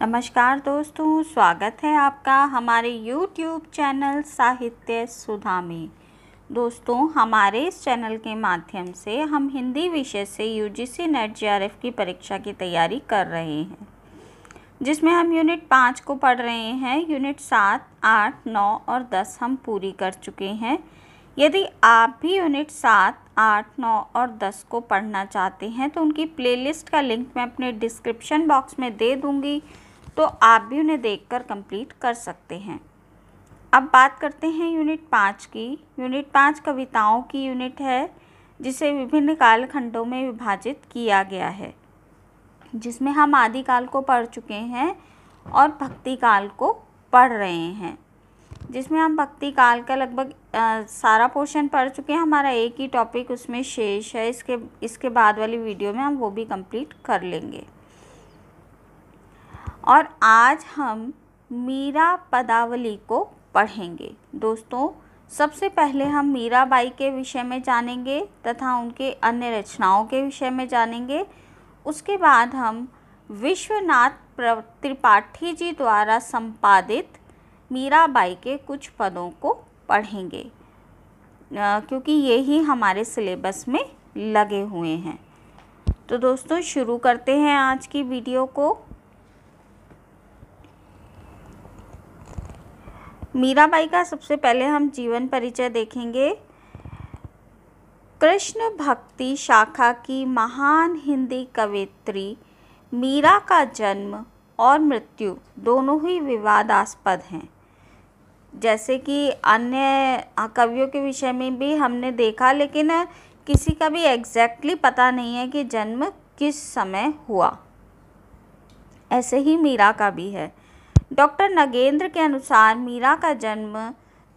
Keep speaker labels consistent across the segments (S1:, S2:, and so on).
S1: नमस्कार दोस्तों, स्वागत है आपका हमारे YouTube चैनल साहित्य सुधा में। दोस्तों, हमारे इस चैनल के माध्यम से हम हिंदी विषय से UGC नेट JRF की परीक्षा की तैयारी कर रहे हैं, जिसमें हम यूनिट 5 को पढ़ रहे हैं। यूनिट 7, 8, 9 और 10 हम पूरी कर चुके हैं। यदि आप भी यूनिट 7, 8, 9 और 10 को पढ़ना चाहते हैं तो उनकी प्लेलिस्ट का लिंक मैं अपने डिस्क्रिप्शन बॉक्स में दे दूँगी, तो आप भी उन्हें देखकर कंप्लीट कर सकते हैं। अब बात करते हैं यूनिट 5 की। यूनिट 5 कविताओं की यूनिट है, जिसे विभिन्न कालखंडों में विभाजित किया गया है, जिसमें हम आदिकाल को पढ़ चुके हैं और भक्ति काल को पढ़ रहे हैं। जिसमें हम भक्ति काल का लगभग सारा पोर्शन पढ़ चुके हैं। हमारा एक ही टॉपिक उसमें शेष है। इसके बाद वाली वीडियो में हम वो भी कंप्लीट कर लेंगे। और आज हम मीरा पदावली को पढ़ेंगे। दोस्तों, सबसे पहले हम मीराबाई के विषय में जानेंगे तथा उनके अन्य रचनाओं के विषय में जानेंगे। उसके बाद हम विश्वनाथ त्रिपाठी जी द्वारा संपादित मीराबाई के कुछ पदों को पढ़ेंगे, क्योंकि ये ही हमारे सिलेबस में लगे हुए हैं। तो दोस्तों, शुरू करते हैं आज की वीडियो को। मीराबाई का सबसे पहले हम जीवन परिचय देखेंगे। कृष्ण भक्ति शाखा की महान हिंदी कवयित्री मीरा का जन्म और मृत्यु दोनों ही विवादास्पद हैं। जैसे कि अन्य कवियों के विषय में भी हमने देखा, लेकिन किसी का भी एग्जैक्टली पता नहीं है कि जन्म किस समय हुआ। ऐसे ही मीरा का भी है। डॉक्टर नगेंद्र के अनुसार मीरा का जन्म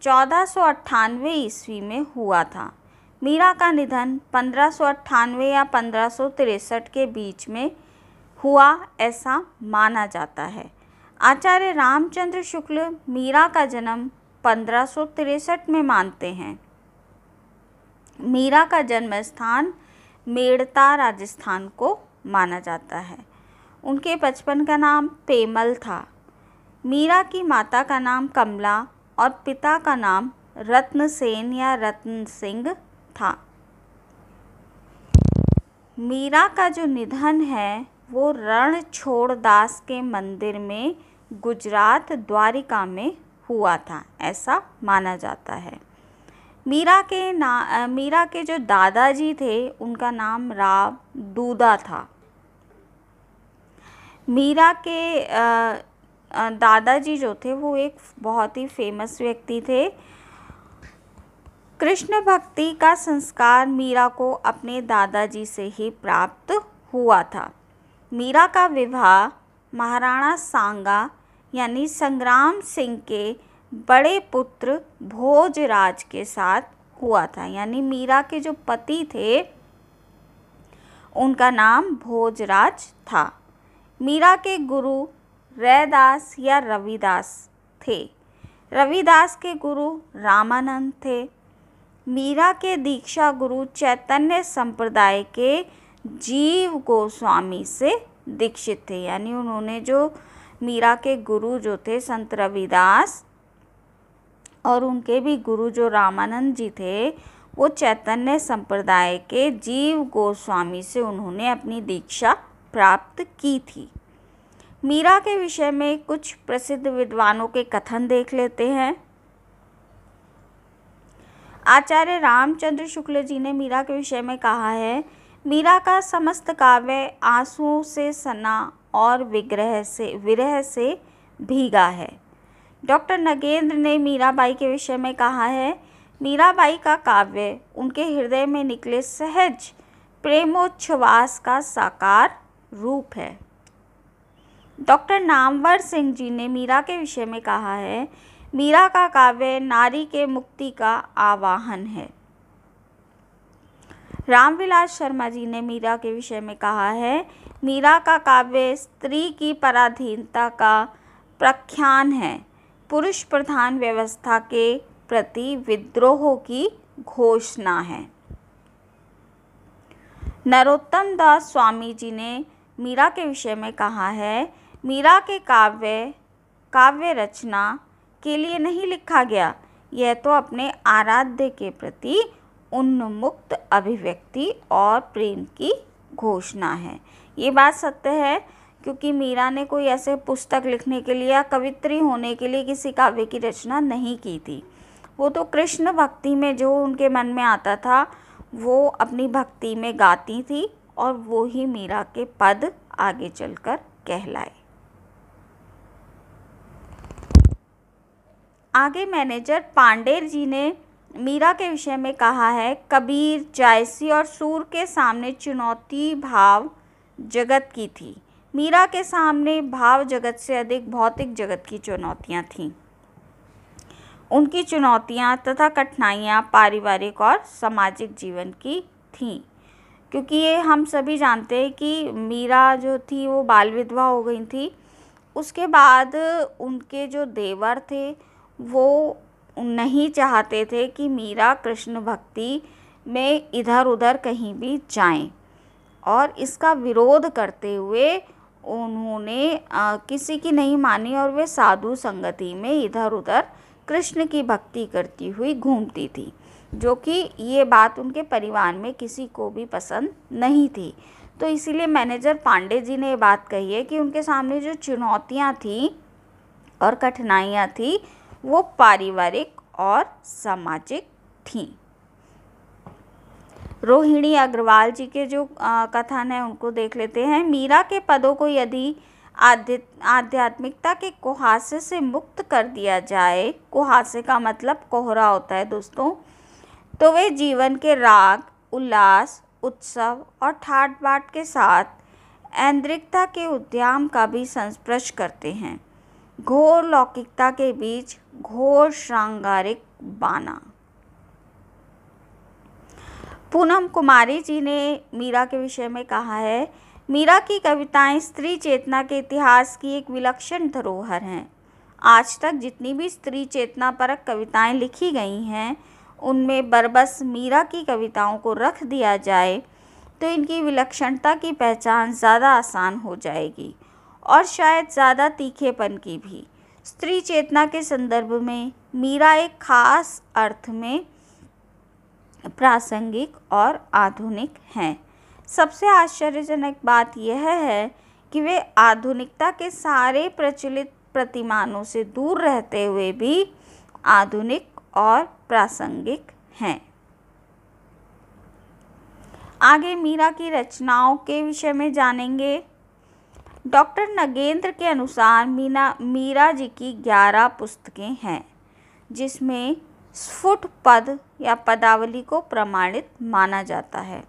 S1: 1498 ईस्वी में हुआ था। मीरा का निधन 1598 या 1563 के बीच में हुआ, ऐसा माना जाता है। आचार्य रामचंद्र शुक्ल मीरा का जन्म 1563 में मानते हैं। मीरा का जन्म स्थान मेड़ता राजस्थान को माना जाता है। उनके बचपन का नाम पेमल था। मीरा की माता का नाम कमला और पिता का नाम रत्नसेन या रत्न सिंह था। मीरा का जो निधन है वो रणछोड़दास के मंदिर में गुजरात द्वारिका में हुआ था, ऐसा माना जाता है। मीरा के जो दादाजी थे उनका नाम राव दूदा था। मीरा के दादाजी जो थे वो एक बहुत ही फेमस व्यक्ति थे। कृष्ण भक्ति का संस्कार मीरा को अपने दादाजी से ही प्राप्त हुआ था। मीरा का विवाह महाराणा सांगा यानी संग्राम सिंह के बड़े पुत्र भोजराज के साथ हुआ था। यानी मीरा के जो पति थे उनका नाम भोजराज था। मीरा के गुरु रैदास या रविदास थे। रविदास के गुरु रामानंद थे। मीरा के दीक्षा गुरु चैतन्य संप्रदाय के जीव गोस्वामी से दीक्षित थे। यानी उन्होंने जो मीरा के गुरु जो थे संत रविदास और उनके भी गुरु जो रामानंद जी थे, वो चैतन्य संप्रदाय के जीव गोस्वामी से उन्होंने अपनी दीक्षा प्राप्त की थी। मीरा के विषय में कुछ प्रसिद्ध विद्वानों के कथन देख लेते हैं। आचार्य रामचंद्र शुक्ल जी ने मीरा के विषय में कहा है, मीरा का समस्त काव्य आंसुओं से सना और विरह से भीगा है। डॉक्टर नगेंद्र ने मीराबाई के विषय में कहा है, मीराबाई का काव्य उनके हृदय में निकले सहज प्रेमोच्छ्वास का साकार रूप है। डॉक्टर नामवर सिंह जी ने मीरा के विषय में कहा है, मीरा का काव्य नारी के मुक्ति का आवाहन है। रामविलास शर्मा जी ने मीरा के विषय में कहा है, मीरा का काव्य स्त्री की पराधीनता का प्रख्यान है, पुरुष प्रधान व्यवस्था के प्रति विद्रोह की घोषणा है। नरोत्तम दास स्वामी जी ने मीरा के विषय में कहा है, मीरा के काव्य रचना के लिए नहीं लिखा गया, यह तो अपने आराध्य के प्रति उन्मुक्त अभिव्यक्ति और प्रेम की घोषणा है। ये बात सत्य है, क्योंकि मीरा ने कोई ऐसे पुस्तक लिखने के लिए या कवित्री होने के लिए किसी काव्य की रचना नहीं की थी। वो तो कृष्ण भक्ति में जो उनके मन में आता था वो अपनी भक्ति में गाती थी, और वो ही मीरा के पद आगे चलकर कहलाए। आगे मैनेजर पांडे जी ने मीरा के विषय में कहा है, कबीर, जायसी और सूर के सामने चुनौती भाव जगत की थी। मीरा के सामने भाव जगत से अधिक भौतिक जगत की चुनौतियाँ थीं। उनकी चुनौतियाँ तथा कठिनाइयाँ पारिवारिक और सामाजिक जीवन की थीं, क्योंकि ये हम सभी जानते हैं कि मीरा जो थी वो बाल विधवा हो गई थी। उसके बाद उनके जो देवर थे वो नहीं चाहते थे कि मीरा कृष्ण भक्ति में इधर उधर कहीं भी जाएं, और इसका विरोध करते हुए उन्होंने किसी की नहीं मानी और वे साधु संगति में इधर उधर कृष्ण की भक्ति करती हुई घूमती थी, जो कि ये बात उनके परिवार में किसी को भी पसंद नहीं थी। तो इसीलिए मैनेजर पांडे जी ने ये बात कही है कि उनके सामने जो चुनौतियाँ थी और कठिनाइयाँ थी वो पारिवारिक और सामाजिक थीं। रोहिणी अग्रवाल जी के जो कथन है उनको देख लेते हैं। मीरा के पदों को यदि आध्यात्मिकता के कुहासे से मुक्त कर दिया जाए, कुहासे का मतलब कोहरा होता है दोस्तों, तो वे जीवन के राग, उल्लास, उत्सव और ठाट बाट के साथ ऐन्द्रिकता के उद्यम का भी संस्पर्श करते हैं। घोर लौकिकता के बीच घोर श्रृंगारिक बाना। पूनम कुमारी जी ने मीरा के विषय में कहा है, मीरा की कविताएं स्त्री चेतना के इतिहास की एक विलक्षण धरोहर हैं। आज तक जितनी भी स्त्री चेतना परक कविताएं लिखी गई हैं, उनमें बरबस मीरा की कविताओं को रख दिया जाए तो इनकी विलक्षणता की पहचान ज़्यादा आसान हो जाएगी, और शायद ज़्यादा तीखेपन की भी। स्त्री चेतना के संदर्भ में मीरा एक खास अर्थ में प्रासंगिक और आधुनिक हैं। सबसे आश्चर्यजनक बात यह है कि वे आधुनिकता के सारे प्रचलित प्रतिमानों से दूर रहते हुए भी आधुनिक और प्रासंगिक हैं। आगे मीरा की रचनाओं के विषय में जानेंगे। डॉक्टर नगेंद्र के अनुसार मीरा जी की 11 पुस्तकें हैं, जिसमें स्फुट पद या पदावली को प्रमाणित माना जाता है।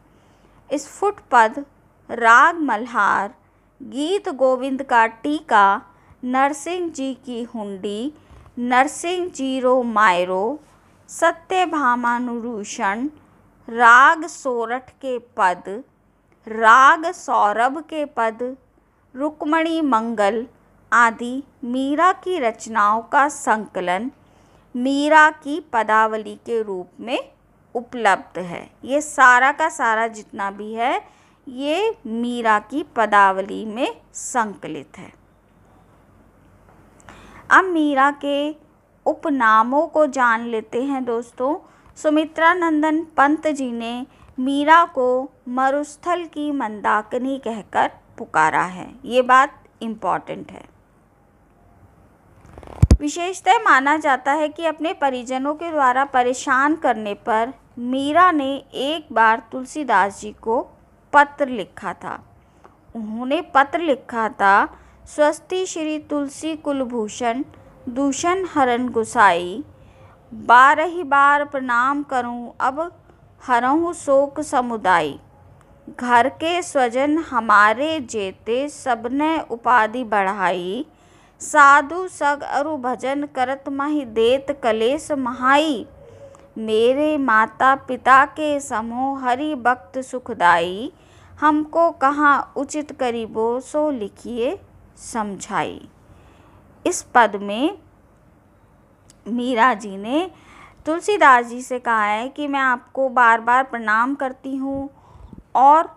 S1: स्फुट पद, राग मल्हार, गीत गोविंद का टीका, नरसिंह जी की हुंडी, नरसिंह जीरो मायरो, सत्यभामानुरूषण, राग सोरठ के पद, राग सौरभ के पद, रुक्मणी मंगल आदि मीरा की रचनाओं का संकलन मीरा की पदावली के रूप में उपलब्ध है। ये सारा का सारा जितना भी है ये मीरा की पदावली में संकलित है। अब मीरा के उपनामों को जान लेते हैं दोस्तों। सुमित्रा नंदन पंत जी ने मीरा को मरुस्थल की मंदाकिनी कहकर पुकारा है। ये बात इम्पॉर्टेंट है। विशेषतः माना जाता है कि अपने परिजनों के द्वारा परेशान करने पर मीरा ने एक बार तुलसीदास जी को पत्र लिखा था। उन्होंने पत्र लिखा था, स्वस्ति श्री तुलसी कुलभूषण दूषण हरन गुसाई, 12 बार प्रणाम करूं अब हरहूँ शोक समुदाय, घर के स्वजन हमारे जेते सबने उपाधि बढ़ाई, साधु सग अरु भजन करत महि देत कलेस महाई, मेरे माता पिता के समो हरि भक्त सुखदाई, हमको कहाँ उचित करीबो सो लिखिए समझाई। इस पद में मीरा जी ने तुलसीदास जी से कहा है कि मैं आपको बार बार प्रणाम करती हूँ और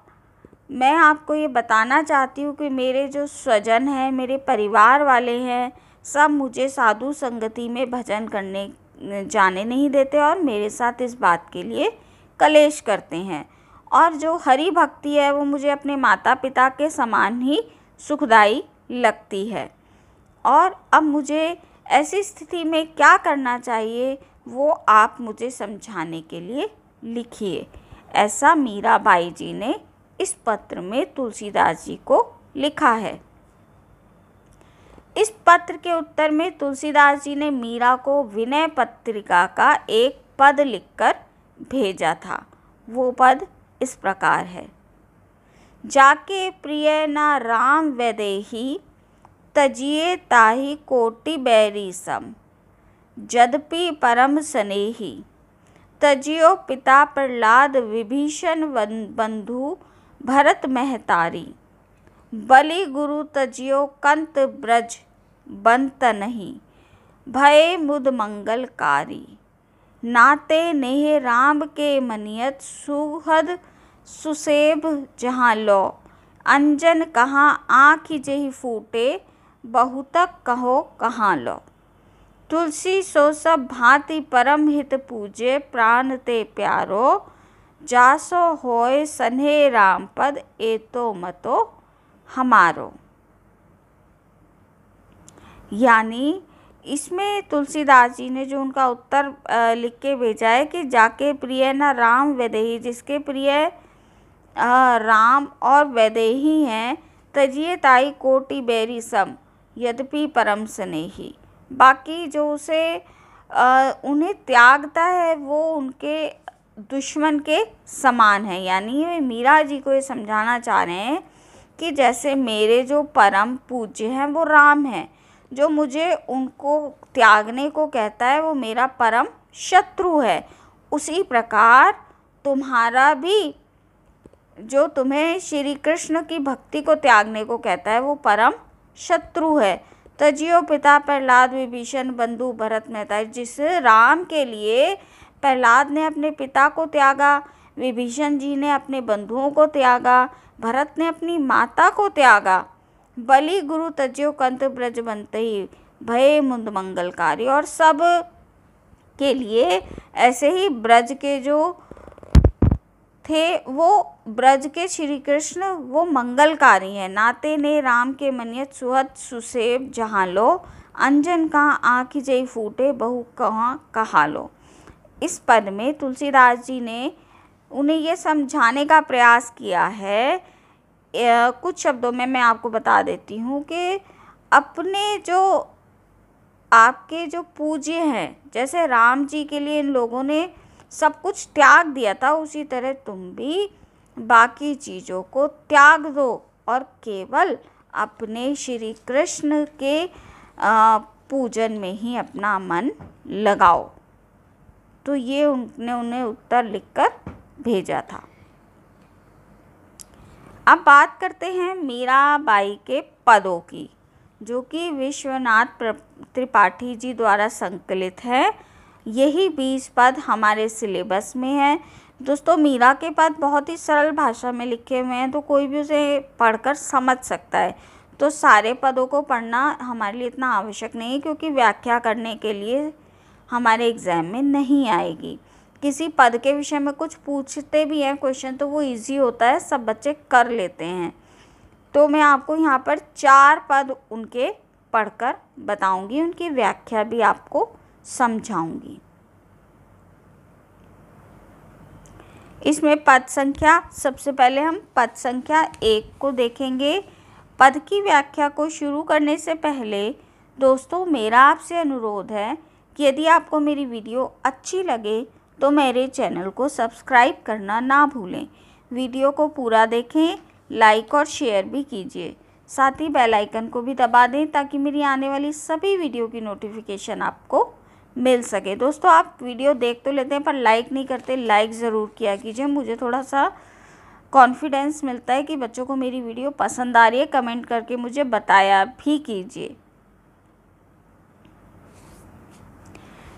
S1: मैं आपको ये बताना चाहती हूँ कि मेरे जो स्वजन हैं, मेरे परिवार वाले हैं, सब मुझे साधु संगति में भजन करने जाने नहीं देते और मेरे साथ इस बात के लिए कलेश करते हैं। और जो हरि भक्ति है वो मुझे अपने माता पिता के समान ही सुखदाई लगती है। और अब मुझे ऐसी स्थिति में क्या करना चाहिए वो आप मुझे समझाने के लिए लिखिए। ऐसा मीराबाई जी ने इस पत्र में तुलसीदास जी को लिखा है। इस पत्र के उत्तर में तुलसीदास जी ने मीरा को विनय पत्रिका का एक पद लिखकर भेजा था। वो पद इस प्रकार है। जाके प्रिय ना राम वैदेही, तजिए ताहि कोटि बैरी सम, जदपि परम स्नेही, तजियो पिता प्रहलाद विभीषण बंधु भरत महतारी, बलि गुरु तजियो कंत ब्रज बंत नहीं, भय मुद मंगलकारी, नाते नेह राम के मनियत सुहद सुसेब जहाँ लो, अंजन कहाँ आँख जही फूटे, बहुतक कहो कहाँ लो, तुलसी सो सब भांति परम हित पूजे, प्राण ते प्यारो, जासो होय सन्हे राम पद, एतो मतो हमारो। यानी इसमें तुलसीदास जी ने जो उनका उत्तर लिख के भेजा है कि जाके प्रिय न राम वैदेही, जिसके प्रिय राम और वैदेही हैं, तजिए ताई कोटि बैरी सम, यद्यपि परम स्नेही, बाकी जो उसे उन्हें त्यागता है वो उनके दुश्मन के समान है। यानी वे मीरा जी को ये समझाना चाह रहे हैं कि जैसे मेरे जो परम पूज्य हैं वो राम हैं, जो मुझे उनको त्यागने को कहता है वो मेरा परम शत्रु है, उसी प्रकार तुम्हारा भी जो तुम्हें श्री कृष्ण की भक्ति को त्यागने को कहता है वो परम शत्रु है। तजियो पिता प्रहलाद विभीषण बंधु भरत महतारी, जिस राम के लिए प्रहलाद ने अपने पिता को त्यागा, विभीषण जी ने अपने बंधुओं को त्यागा, भरत ने अपनी माता को त्यागा, बलि गुरु तजियो कंत ब्रज बंतहि, भय मुद मंगलकारी, और सब के लिए ऐसे ही ब्रज के जो थे वो ब्रज के श्री कृष्ण वो मंगलकारी हैं। नाते ने राम के मनियत सुहद सुसेब जहाँ लो, अंजन कहाँ आँख जई फूटे, बहु कहाँ कहा लो। इस पद में तुलसीदास जी ने उन्हें ये समझाने का प्रयास किया है, कुछ शब्दों में मैं आपको बता देती हूँ कि अपने जो आपके जो पूज्य हैं, जैसे राम जी के लिए इन लोगों ने सब कुछ त्याग दिया था, उसी तरह तुम भी बाकी चीज़ों को त्याग दो और केवल अपने श्री कृष्ण के पूजन में ही अपना मन लगाओ। तो ये उन्हें उत्तर लिखकर भेजा था। अब बात करते हैं मीराबाई के पदों की, जो कि विश्वनाथ त्रिपाठी जी द्वारा संकलित है। यही 20 पद हमारे सिलेबस में है। दोस्तों, मीरा के पद बहुत ही सरल भाषा में लिखे हुए हैं, तो कोई भी उसे पढ़कर समझ सकता है। तो सारे पदों को पढ़ना हमारे लिए इतना आवश्यक नहीं है, क्योंकि व्याख्या करने के लिए हमारे एग्ज़ाम में नहीं आएगी। किसी पद के विषय में कुछ पूछते भी हैं क्वेश्चन, तो वो इजी होता है, सब बच्चे कर लेते हैं। तो मैं आपको यहाँ पर 4 पद उनके पढ़कर बताऊँगी, उनकी व्याख्या भी आपको समझाऊंगी। इसमें पद संख्या, सबसे पहले हम पद संख्या 1 को देखेंगे। पद की व्याख्या को शुरू करने से पहले दोस्तों मेरा आपसे अनुरोध है कि यदि आपको मेरी वीडियो अच्छी लगे तो मेरे चैनल को सब्सक्राइब करना ना भूलें। वीडियो को पूरा देखें, लाइक और शेयर भी कीजिए, साथ ही बेल आइकन को भी दबा दें ताकि मेरी आने वाली सभी वीडियो की नोटिफिकेशन आपको मिल सके। दोस्तों, आप वीडियो देख तो लेते हैं पर लाइक नहीं करते, लाइक ज़रूर किया कीजिए, मुझे थोड़ा सा कॉन्फिडेंस मिलता है कि बच्चों को मेरी वीडियो पसंद आ रही है। कमेंट करके मुझे बताया भी कीजिए।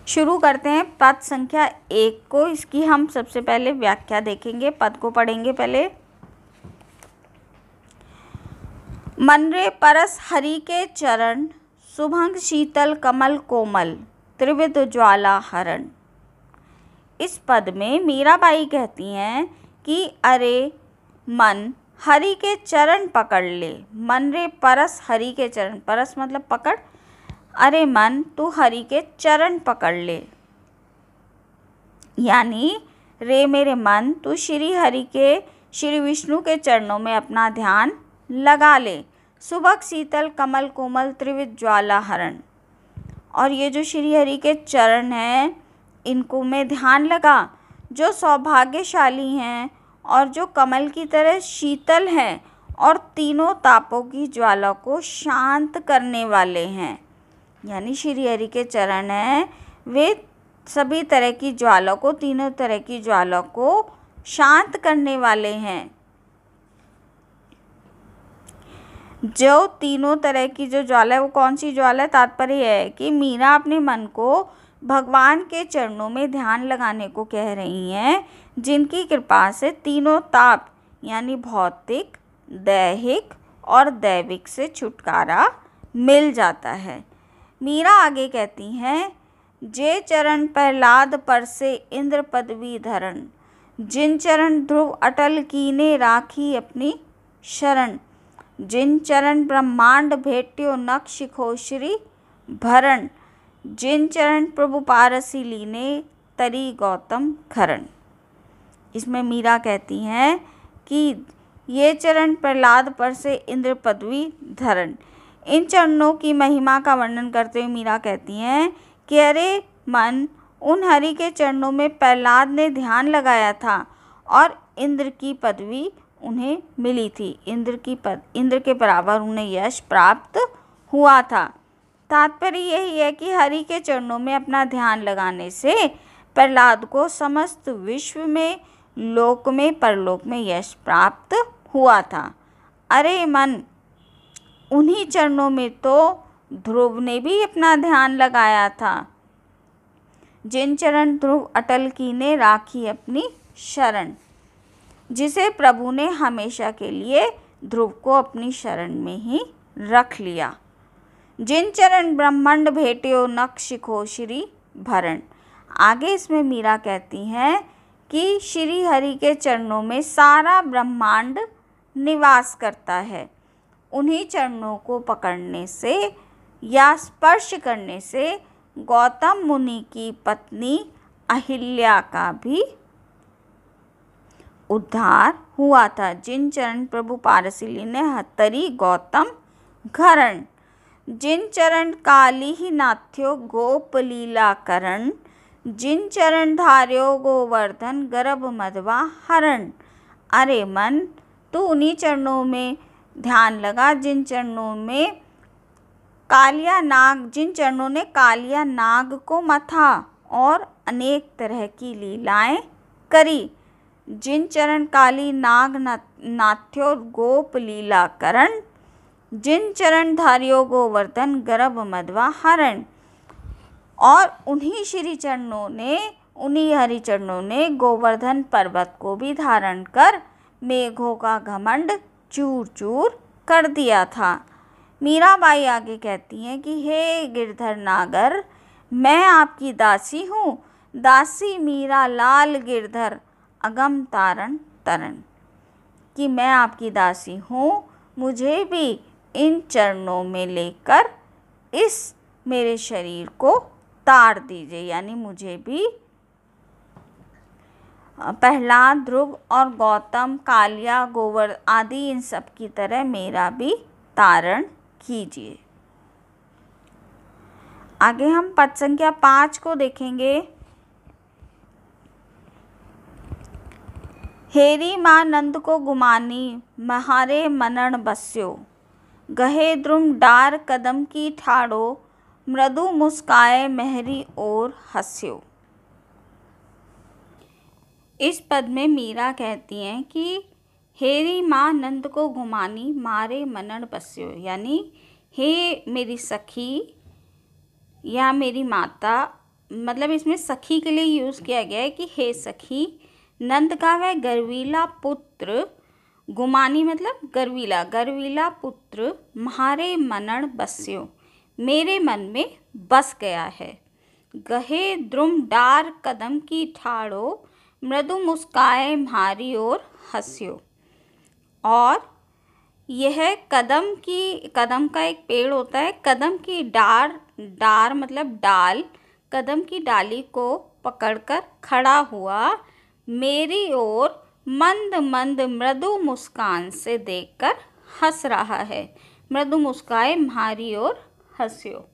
S1: शुरू करते हैं पद संख्या 1 को। इसकी हम सबसे पहले व्याख्या देखेंगे, पद को पढ़ेंगे पहले। मनरे परस हरि के चरण, शुभंग शीतल कमल कोमल, त्रिविध ज्वाला हरण। इस पद में मीराबाई कहती हैं कि अरे मन हरि के चरण पकड़ ले। मन रे परस हरि के चरण, परस मतलब पकड़, अरे मन तू हरि के चरण पकड़ ले, यानी रे मेरे मन तू श्री हरि के, श्री विष्णु के चरणों में अपना ध्यान लगा ले। सुबह शीतल कमल कोमल त्रिविध ज्वाला हरण। और ये जो श्री हरि के चरण हैं इनको में ध्यान लगा, जो सौभाग्यशाली हैं और जो कमल की तरह शीतल हैं और तीनों तापों की ज्वाला को शांत करने वाले हैं। यानी श्री हरि के चरण हैं, वे सभी तरह की ज्वाला को, तीनों तरह की ज्वाला को शांत करने वाले हैं। जो तीनों तरह की जो ज्वाला है वो कौन सी ज्वाला है? तात्पर्य है कि मीरा अपने मन को भगवान के चरणों में ध्यान लगाने को कह रही हैं, जिनकी कृपा से तीनों ताप यानी भौतिक, दैहिक और दैविक से छुटकारा मिल जाता है। मीरा आगे कहती हैं, जे चरण प्रहलाद पर से इंद्र पदवी धरण, जिन चरण ध्रुव अटल कीने राखी अपनी शरण, जिन चरण ब्रह्मांड भेट्यो नक्श खोश्री भरण, जिन चरण प्रभु पारसी लीने तरी गौतम खरण। इसमें मीरा कहती हैं कि ये चरण प्रहलाद पर से इंद्र पदवी धरण। इन चरणों की महिमा का वर्णन करते हुए मीरा कहती हैं कि अरे मन उन हरि के चरणों में प्रहलाद ने ध्यान लगाया था और इंद्र की पदवी उन्हें मिली थी। इंद्र के बराबर उन्हें यश प्राप्त हुआ था। तात्पर्य यही है कि हरि के चरणों में अपना ध्यान लगाने से प्रहलाद को समस्त विश्व में, लोक में, परलोक में यश प्राप्त हुआ था। अरे मन उन्हीं चरणों में तो ध्रुव ने भी अपना ध्यान लगाया था। जिन चरण ध्रुव अटल कीने राखी अपनी शरण, जिसे प्रभु ने हमेशा के लिए ध्रुव को अपनी शरण में ही रख लिया। जिन चरण ब्रह्मांड भेट्यो नक्श खोश्री भरण। आगे इसमें मीरा कहती हैं कि श्री हरि के चरणों में सारा ब्रह्मांड निवास करता है। उन्हीं चरणों को पकड़ने से या स्पर्श करने से गौतम मुनि की पत्नी अहिल्या का भी उद्धार हुआ था। जिन चरण प्रभु पारसिली ने हतरी गौतम घरण, जिन चरण काली ही नाथ्यो गोप लीला करण, जिन चरण धार्यो गोवर्धन गर्भ मधवा हरण। अरे मन तू उन्हीं चरणों में ध्यान लगा जिन चरणों में जिन चरणों ने कालिया नाग को मथा और अनेक तरह की लीलाएं करी। जिन चरण काली नाग नाथ्यो गोप लीला करण, जिन चरण धार्यो गोवर्धन गर्भ मधवा हरण। और उन्हीं हरि चरणों ने गोवर्धन पर्वत को भी धारण कर मेघों का घमंड चूर चूर कर दिया था। मीराबाई आगे कहती हैं कि हे गिरधर नागर, मैं आपकी दासी हूँ, दासी मीरा लाल गिरधर अगम तारण तरन। कि मैं आपकी दासी हूँ, मुझे भी इन चरणों में लेकर इस मेरे शरीर को तार दीजिए, यानी मुझे भी प्रहलाद, ध्रुव और गौतम, कालिया, गोवर्धन आदि इन सब की तरह मेरा भी तारण कीजिए। आगे हम पद संख्या 5 को देखेंगे। हेरी माँ नंद को गुमानी, महारे मनन बस्यो, गहे द्रुम डार कदम की ठाड़ो, मृदु मुस्काए मेहरी और हंस्यो। इस पद में मीरा कहती हैं कि हेरी माँ नंद को घुमानी, मारे मनन बस्यो, यानी हे मेरी सखी या मेरी माता, मतलब इसमें सखी के लिए यूज़ किया गया है कि हे सखी, नंद का वह गर्वीला पुत्र गुमानी मतलब गर्वीला, गर्वीला पुत्र म्हारे मनन बस्यो, मेरे मन में बस गया है। गहे द्रुम डार कदम की ठाड़ो, मृदु मुस्काए म्हारी ओर हंस्यो। और यह कदम का एक पेड़ होता है, कदम की डार मतलब डाल, कदम की डाली को पकड़कर खड़ा हुआ मेरी ओर मंद मंद मृदु मुस्कान से देखकर हंस रहा है। मृदु मुस्काए म्हारी ओर हंस्यो।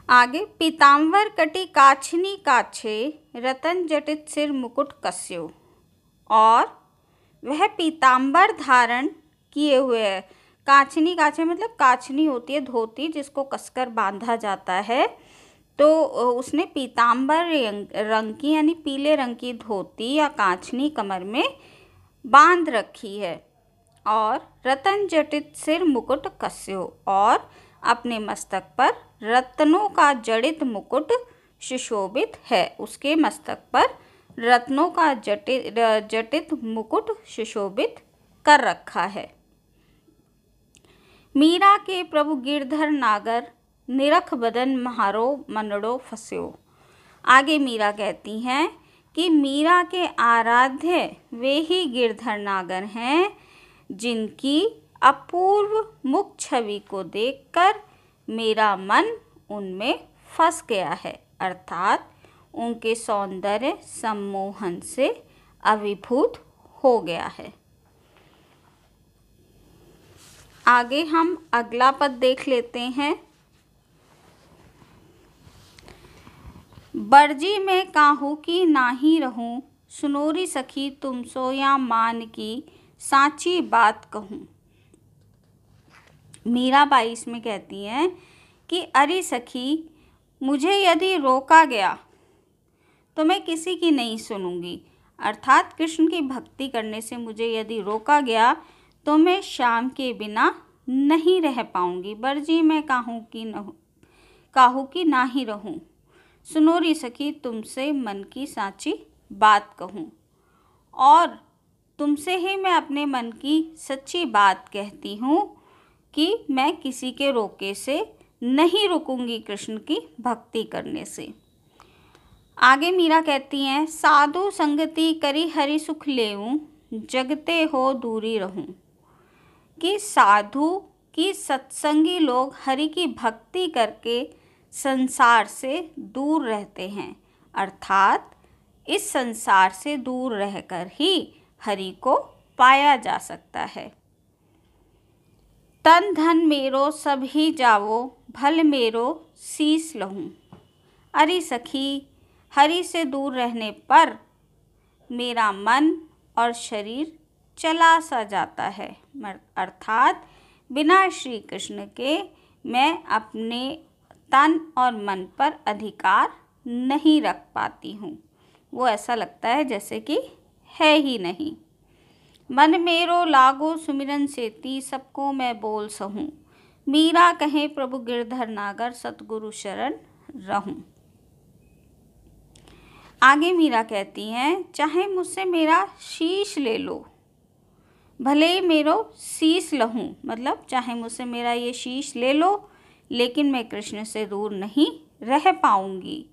S1: आगे, पीताम्बर कटी काछनी काछे, रतन जटित सिर मुकुट कस्यो। और वह पीताम्बर धारण किए हुए है। काछनी काछे मतलब काछनी होती है धोती जिसको कसकर बांधा जाता है, तो उसने पीताम्बर रंग की यानी पीले रंग की धोती या काछनी कमर में बांध रखी है। और रतन जटित सिर मुकुट कस्यो, और अपने मस्तक पर रत्नों का जड़ित मुकुट सुशोभित है। उसके मस्तक पर रत्नों का जटित मुकुट सुशोभित कर रखा है। मीरा के प्रभु गिरधर नागर, निरख बदन म्हारो मनड़ो फस्यो। आगे मीरा कहती हैं कि मीरा के आराध्य वे ही गिरधर नागर हैं जिनकी अपूर्व मुख छवि को देखकर मेरा मन उनमें फंस गया है, अर्थात उनके सौंदर्य सम्मोहन से अभिभूत हो गया है। आगे हम अगला पद देख लेते हैं। बरजी में काहू की नाही रहूं, सुनोरी सखी तुम सो या मान की साची बात कहूं। मीराबाई इसमें कहती हैं कि अरे सखी, मुझे यदि रोका गया तो मैं किसी की नहीं सुनूंगी, अर्थात कृष्ण की भक्ति करने से मुझे यदि रोका गया तो मैं श्याम के बिना नहीं रह पाऊंगी। बरजी मैं काहू की ना ही रहूं, सुनोरी सखी तुमसे मन की साची बात कहूं। और तुमसे ही मैं अपने मन की सच्ची बात कहती हूँ कि मैं किसी के रोके से नहीं रुकूंगी कृष्ण की भक्ति करने से। आगे मीरा कहती हैं, साधु संगति करी हरि सुख लेऊं, जगते हो दूरी रहूं। कि साधु की सत्संगी लोग हरि की भक्ति करके संसार से दूर रहते हैं, अर्थात इस संसार से दूर रहकर ही हरि को पाया जा सकता है। तन धन मेरो सब ही जावो, भल मेरो शीस लहूं। अरे सखी, हरि से दूर रहने पर मेरा मन और शरीर चला सा जाता है, अर्थात बिना श्री कृष्ण के मैं अपने तन और मन पर अधिकार नहीं रख पाती हूँ। वो ऐसा लगता है जैसे कि है ही नहीं। मन मेरो लागो सुमिरन सेती, सबको मैं बोल सहूँ। मीरा कहे प्रभु गिरधर नागर, सतगुरु शरण रहूं। आगे मीरा कहती हैं, चाहे मुझसे मेरा शीश ले लो, भले ही मेरो शीश लहूं, मतलब चाहे मुझसे मेरा ये शीश ले लो, लेकिन मैं कृष्ण से दूर नहीं रह पाऊंगी।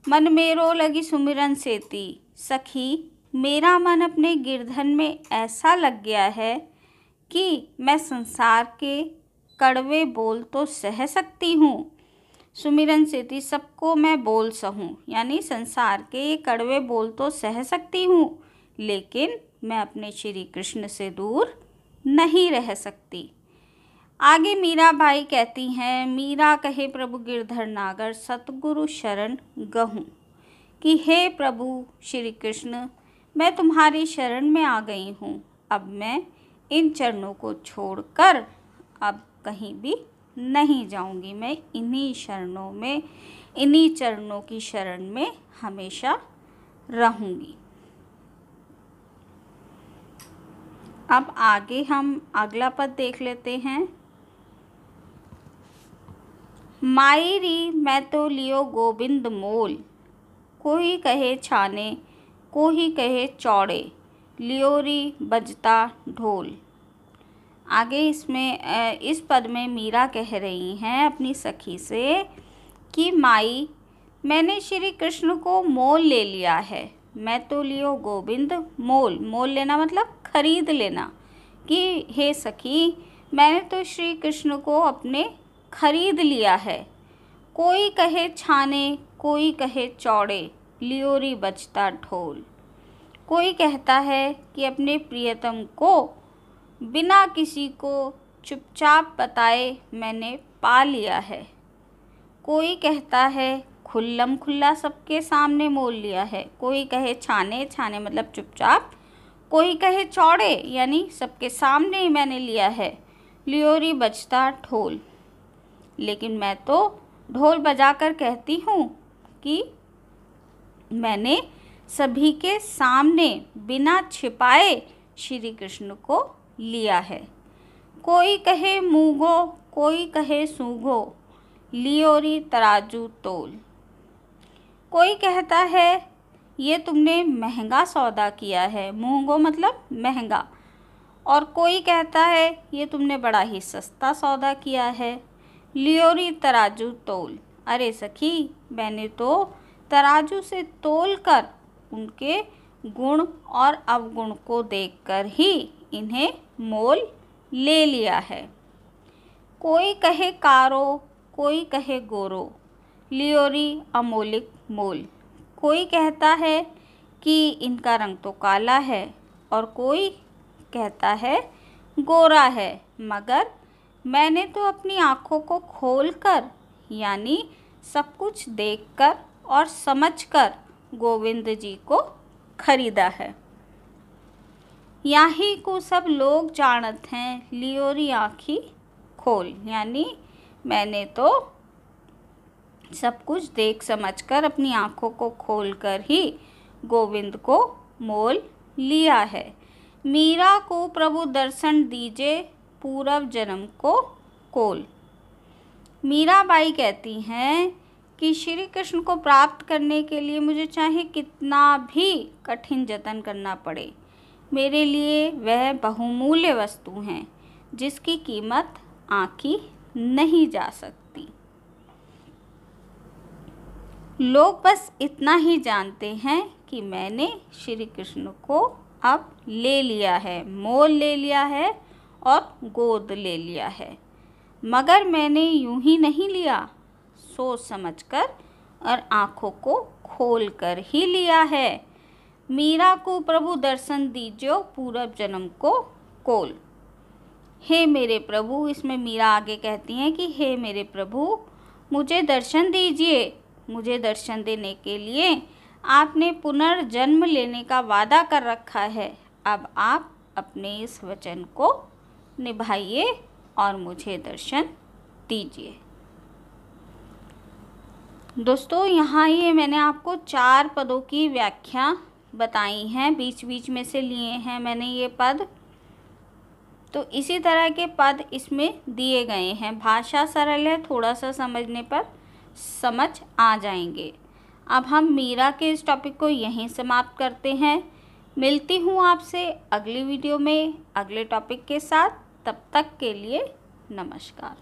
S1: मन मेरो लगी सुमिरन सेती, सखी मेरा मन अपने गिरधन में ऐसा लग गया है कि मैं संसार के कड़वे बोल तो सह सकती हूँ। सुमिरन सेती सबको मैं बोल सहूँ, यानी संसार के ये कड़वे बोल तो सह सकती हूँ, लेकिन मैं अपने श्री कृष्ण से दूर नहीं रह सकती। आगे मीरा बाई कहती हैं, मीरा कहे प्रभु गिरधर नागर, सतगुरु शरण गहूँ। कि हे प्रभु श्री कृष्ण, मैं तुम्हारी शरण में आ गई हूँ। अब मैं इन चरणों को छोड़कर अब कहीं भी नहीं जाऊंगी। मैं इन्हीं चरणों की शरण में हमेशा रहूंगी। अब आगे हम अगला पद देख लेते हैं। मायरी मैं तो लियो गोविंद मोल, कोई कहे छाने कोई कहे चौड़े, लियोरी बजता ढोल। आगे इसमें इस पद में मीरा कह रही हैं अपनी सखी से कि माई, मैंने श्री कृष्ण को मोल ले लिया है। मैं तो लियो गोविंद मोल। मोल लेना मतलब खरीद लेना। कि हे सखी, मैंने तो श्री कृष्ण को अपने खरीद लिया है। कोई कहे छाने, कोई कहे चौड़े, लियोरी बजता ढोल। कोई कहता है कि अपने प्रियतम को बिना किसी को चुपचाप बताए मैंने पा लिया है। कोई कहता है खुल्लम खुल्ला सबके सामने मोल लिया है। कोई कहे छाने, छाने मतलब चुपचाप। कोई कहे चौड़े यानी सबके सामने ही मैंने लिया है। लियोरी बजता ढोल। लेकिन मैं तो ढोल बजाकर कहती हूँ कि मैंने सभी के सामने बिना छिपाए श्री कृष्ण को लिया है। कोई कहे मूंगो, कोई कहे सूंघो, लियोरी तराजू तोल। कोई कहता है ये तुमने महंगा सौदा किया है। मूंगो मतलब महंगा। और कोई कहता है ये तुमने बड़ा ही सस्ता सौदा किया है। लियोरी तराजू तोल। अरे सखी, मैंने तो तराजू से तोल कर उनके गुण और अवगुण को देखकर ही इन्हें मोल ले लिया है। कोई कहे कारो, कोई कहे गोरो, लियोरी अमोलिक मोल। कोई कहता है कि इनका रंग तो काला है और कोई कहता है गोरा है, मगर मैंने तो अपनी आँखों को खोलकर यानी सब कुछ देखकर और समझकर गोविंद जी को खरीदा है। याही को सब लोग जानत हैं, लियोरी आँखी खोल। यानी मैंने तो सब कुछ देख समझकर अपनी आँखों को खोलकर ही गोविंद को मोल लिया है। मीरा को प्रभु दर्शन दीजिए, पूर्व जन्म को कोल। मीराबाई कहती हैं कि श्री कृष्ण को प्राप्त करने के लिए मुझे चाहे कितना भी कठिन जतन करना पड़े, मेरे लिए वह बहुमूल्य वस्तु हैं जिसकी कीमत आंकी नहीं जा सकती। लोग बस इतना ही जानते हैं कि मैंने श्री कृष्ण को अब ले लिया है, मोल ले लिया है और गोद ले लिया है, मगर मैंने यूं ही नहीं लिया, सोच समझकर और आँखों को खोलकर ही लिया है। मीरा को प्रभु दर्शन दीजियो, पूर्व जन्म को कोल। हे मेरे प्रभु, इसमें मीरा आगे कहती हैं कि हे मेरे प्रभु, मुझे दर्शन दीजिए। मुझे दर्शन देने के लिए आपने पुनर्जन्म लेने का वादा कर रखा है। अब आप अपने इस वचन को निभाइए और मुझे दर्शन दीजिए। दोस्तों, यहाँ ये मैंने आपको 4 पदों की व्याख्या बताई हैं, बीच बीच में से लिए हैं मैंने ये पद। तो इसी तरह के पद इसमें दिए गए हैं। भाषा सरल है, थोड़ा सा समझने पर समझ आ जाएंगे। अब हम मीरा के इस टॉपिक को यहीं समाप्त करते हैं। मिलती हूँ आपसे अगली वीडियो में अगले टॉपिक के साथ। तब तक के लिए नमस्कार।